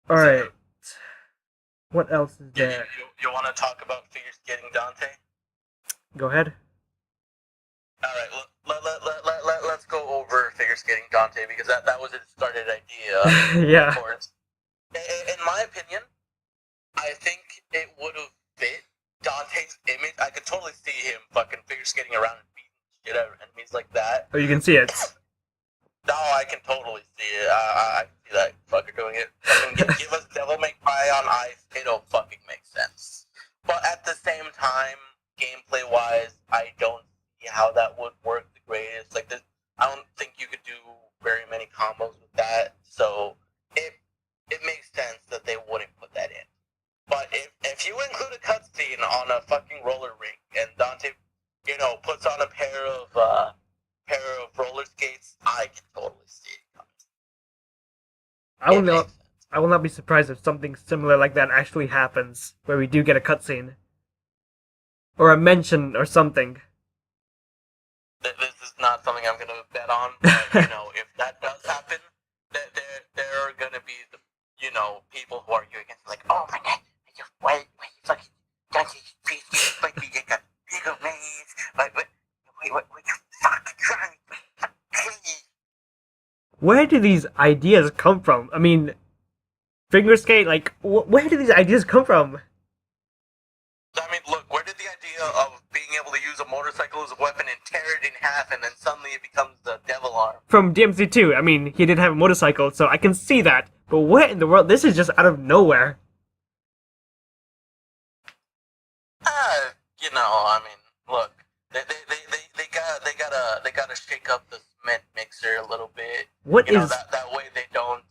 Alright. What else is there? You want to talk about figure skating Dante? Go ahead. Alright, let's go over figure skating Dante, because that was its started idea. Yeah. Of course. In my opinion, I think it would have fit Dante's image. I could totally see him fucking figure skating around and beating shit out of enemies like that. Oh, you can see it. No, I can totally see it. I can see that fucker doing it. Fucking give us Devil May Cry on ice. It'll fucking make sense. But at the same time, gameplay-wise, I don't see how that would work the greatest. Like, I don't think you could do very many combos with that. So it makes sense that they wouldn't put that in. But if you include a cutscene on a fucking roller rink and Dante, puts on a pair of roller skates, I can totally see it coming. I will not be surprised if something similar like that actually happens, where we do get a cutscene. Or a mention or something. This is not something I'm gonna bet on, but, if that does happen, there are gonna be the, people who argue against, like, oh my god, why you fucking Dante piece like you get a bigger maze, what you fucking trying to. Where do these ideas come from? Figure skate, like, where do these ideas come from? Look, where did the idea of being able to use a motorcycle as a weapon and tear it in half and then suddenly it becomes the devil arm? From DMC2. He didn't have a motorcycle, so I can see that. But what in the world? This is just out of nowhere. Look, they gotta shake up the cement mixer a little bit. That way they don't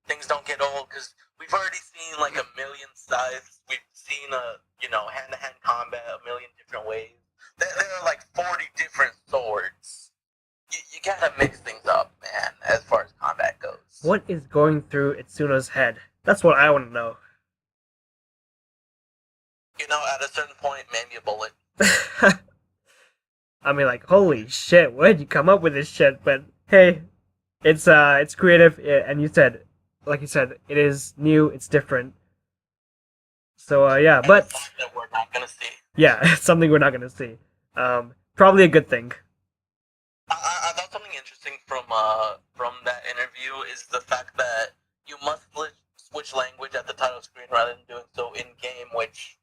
things don't get old, because we've already seen like a million sides. We've seen hand-to-hand combat a million different ways. There are like 40 different swords. You gotta mix things up, man, as far as combat goes. What is going through Itsuno's head? That's what I want to know. At a certain point, maybe a bullet. Holy shit, where'd you come up with this shit? But hey, it's creative, and like you said, it is new, it's different. So, yeah, but... that we're not gonna see. Yeah, it's something we're not gonna see. Probably a good thing. I thought something interesting from that interview is the fact that you must switch language at the title screen rather than doing so in-game, which,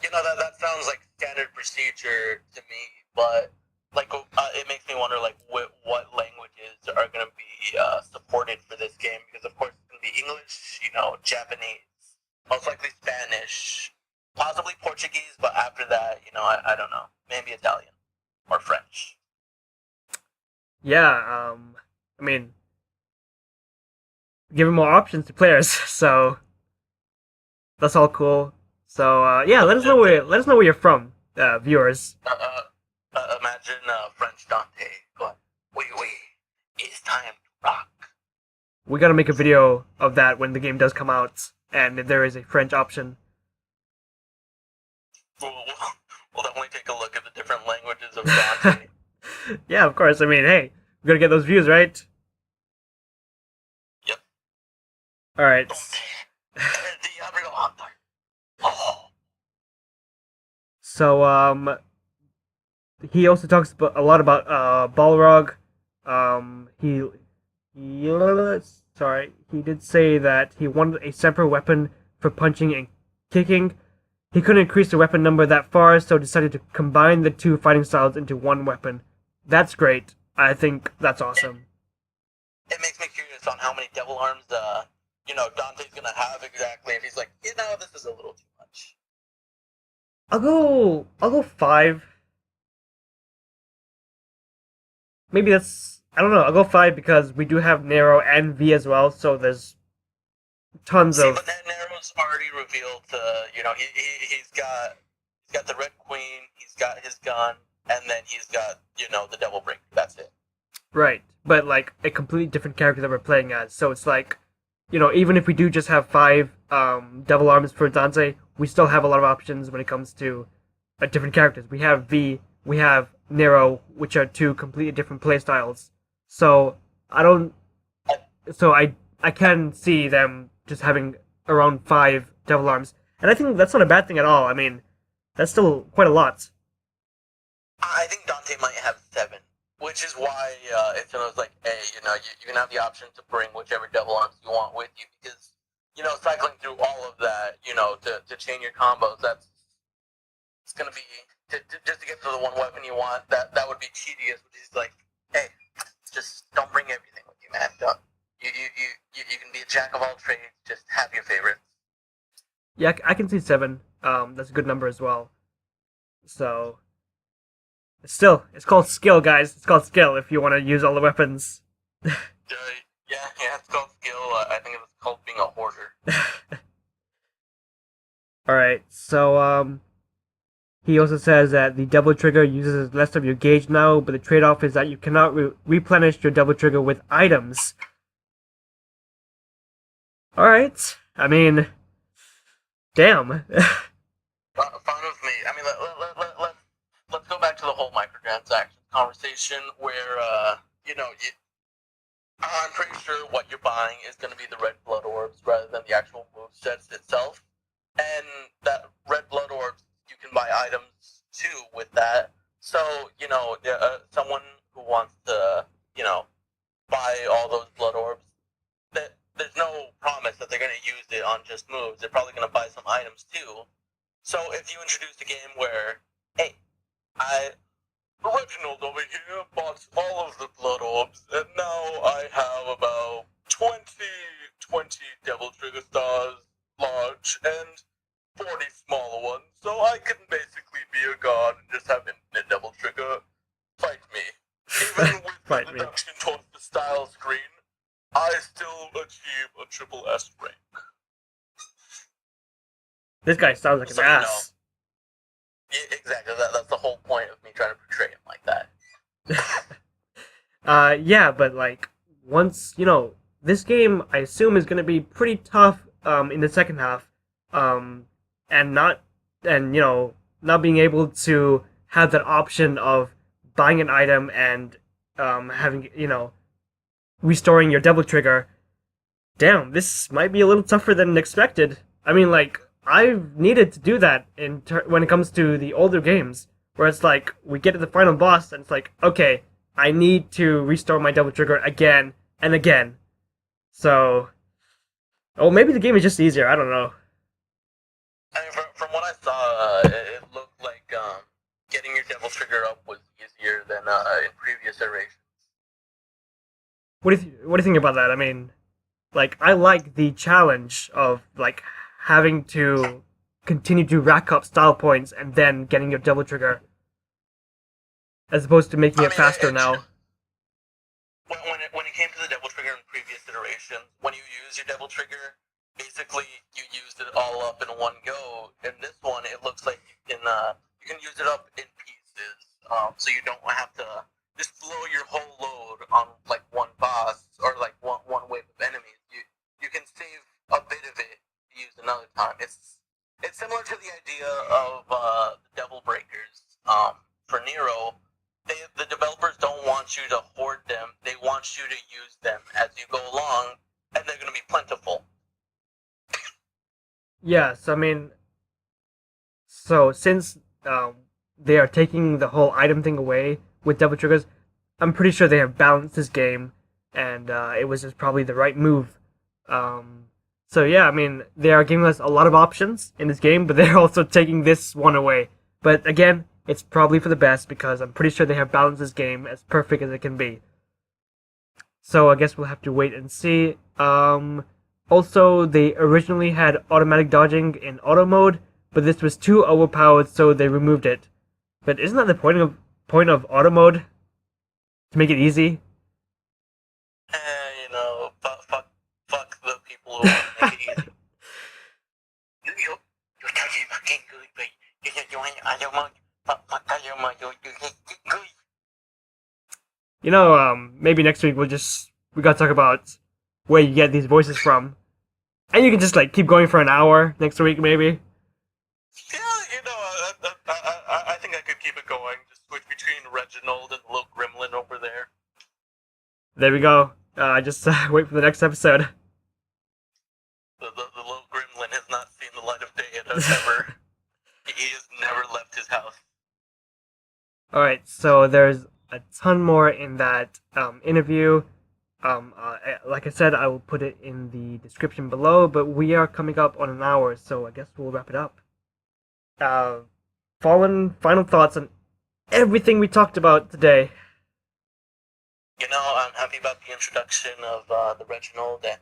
that sounds like standard procedure to me, but, it makes me wonder, what languages are going to be supported for this game, because, of course, it's to be English, Japanese, most likely Spanish, possibly Portuguese, but after that, I don't know. Maybe Italian or French. Yeah, I mean, giving more options to players, so that's all cool. So yeah, let us know where you're from, viewers. Imagine French Dante going, wait, it's time to rock. We gotta make a video of that when the game does come out, and if there is a French option. We'll definitely take a look at the different languages of Dante. Yeah, of course. I mean, hey, we gotta get those views, right? Yep. All right. So he also talks a lot about Balrog. He did say that he wanted a separate weapon for punching and kicking. He couldn't increase the weapon number that far, so decided to combine the two fighting styles into one weapon. That's great. I think that's awesome. It makes me curious on how many devil arms, Dante's gonna have exactly. If he's like, this is a little too much. I'll go 5. Maybe that's, I don't know. I'll go 5 because we do have Nero and V as well, so there's tons of. But that Nero's already revealed. He's got the Red Queen. He's got his gun, and then he's got the Devil Breaker. That's it. Right, but like a completely different character that we're playing as. So it's like, even if we do just have 5 Devil Arms for Dante, we still have a lot of options when it comes to different characters. We have V, we have Nero, which are 2 completely different playstyles. So I can see them just having around 5 Devil Arms, and I think that's not a bad thing at all. I mean, that's still quite a lot. I think Dante might have 7. Which is why it's like, hey, you can have the option to bring whichever devil arms you want with you, because, cycling through all of that, to chain your combos, it's going to be, just to get to the one weapon you want, that would be tedious, which is like, hey, just don't bring everything with you, man. Don't. You can be a jack of all trades, just have your favorites. Yeah, I can see 7. That's a good number as well. So. Still, it's called skill, guys. It's called skill if you want to use all the weapons. Yeah, it's called skill. I think it's called being a hoarder. Alright, so, he also says that the double trigger uses less of your gauge now, but the trade-off is that you cannot replenish your double trigger with items. Alright, I mean, damn. Fine with me. I mean, let's go back to the whole microtransactions conversation where, I'm pretty sure what you're buying is going to be the red blood orbs rather than the actual movesets itself. And that red blood orbs, you can buy items too with that. So, someone who wants to, buy all those blood orbs, there's no promise that they're going to use it on just moves. They're probably going to buy some items too. So if you introduce a game where, hey, Reginald over here bought all of the blood orbs, and now I have about 20 Devil Trigger stars large and 40 smaller ones, so I can basically be a god and just have infinite Devil Trigger. Fight me. Even with the reduction towards the style screen, I still achieve a triple S rank. This guy sounds like an ass. Yeah, exactly. That's the whole point of me trying to portray him like that. Yeah, but like once this game, I assume is going to be pretty tough in the second half, and not being able to have that option of buying an item and having restoring your double trigger. Damn, this might be a little tougher than expected. I mean, like, I've needed to do that when it comes to the older games, where it's like, we get to the final boss, and it's like, okay, I need to restore my double trigger again and again. So, maybe the game is just easier, I don't know. I mean, from what I saw, it looked like getting your devil trigger up was easier than in previous iterations. What do you think about that? I mean, Like, I like the challenge of, like, having to continue to rack up style points and then getting your double trigger, as opposed to making I it mean, faster it's now. when it came to the double trigger in previous iterations, when you use your double trigger, basically you used it all up in one go. In this one, it looks like you can use it up in pieces, so you don't have to just blow your whole load on like one boss or like one wave of enemies. You can save a bit of it to use another time. It's similar to the idea of the Devil Breakers for Nero. The developers don't want you to hoard them. They want you to use them as you go along, and they're going to be plentiful. Yes, I mean, so since they are taking the whole item thing away with double triggers, I'm pretty sure they have balanced this game, and it was just probably the right move. So yeah, I mean, they are giving us a lot of options in this game, but they're also taking this one away. But again, it's probably for the best because I'm pretty sure they have balanced this game as perfect as it can be. So I guess we'll have to wait and see. Also, they originally had automatic dodging in auto mode, but this was too overpowered, so they removed it. But isn't that the point of auto mode? To make it easy? Fuck the people who want to make it easy. You know, maybe next week we gotta talk about where you get these voices from. And you can just like keep going for an hour next week, maybe. Yeah, I think I could keep it going. Just switch between Reginald and the little gremlin over there. There we go. Just wait for the next episode. The little gremlin has not seen the light of day ever. He has never left his house. Alright, so there's a ton more in that interview. Like I said, I will put it in the description below, but we are coming up on an hour, so I guess we'll wrap it up. Final thoughts on everything we talked about today. I'm happy about the introduction of the Reginald and,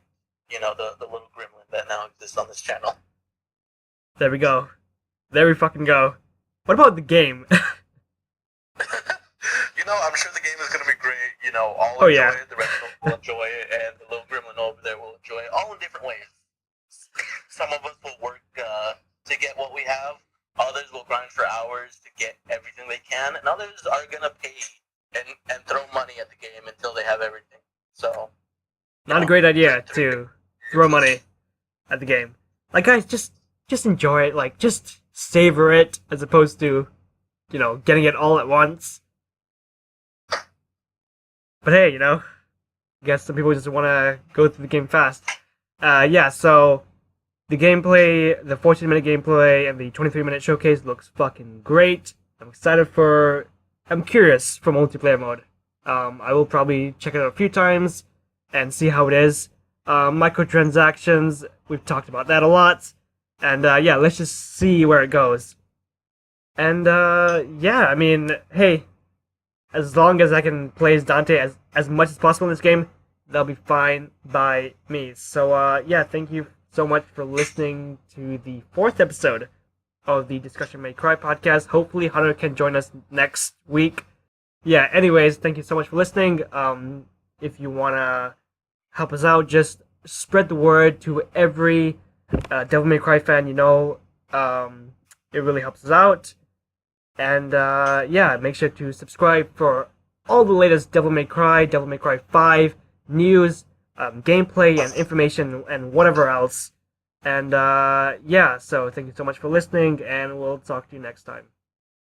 the little gremlin that now exists on this channel. There we go. There we fucking go. What about the game? I'm sure the game is going to be great. I'll Oh, enjoy yeah. it, the Reginald will enjoy it, and the little gremlin over there will enjoy it, all in different ways. Some of us will work to get what we have, others will grind for hours to get everything they can, and others are going to pay and throw money at the game until they have everything. So, Not a great idea to throw money at the game. Like, guys, just enjoy it. Like, just savor it as opposed to, getting it all at once. But hey, I guess some people just want to go through the game fast. Yeah, so the gameplay, the 14-minute gameplay and the 23-minute showcase looks fucking great. I'm curious for multiplayer mode. I will probably check it out a few times and see how it is. Microtransactions, we've talked about that a lot. And yeah, let's just see where it goes. And yeah, I mean, hey, as long as I can play as Dante as much as possible in this game, that'll be fine by me. So yeah, thank you so much for listening to the 4th episode of the Discussion May Cry podcast. Hopefully Hunter can join us next week. Yeah, anyways, thank you so much for listening. If you want to help us out, just spread the word to every Devil May Cry fan you know. It really helps us out. And yeah, make sure to subscribe for all the latest Devil May Cry 5 news, gameplay, and information, and whatever else. And yeah, so thank you so much for listening, and we'll talk to you next time.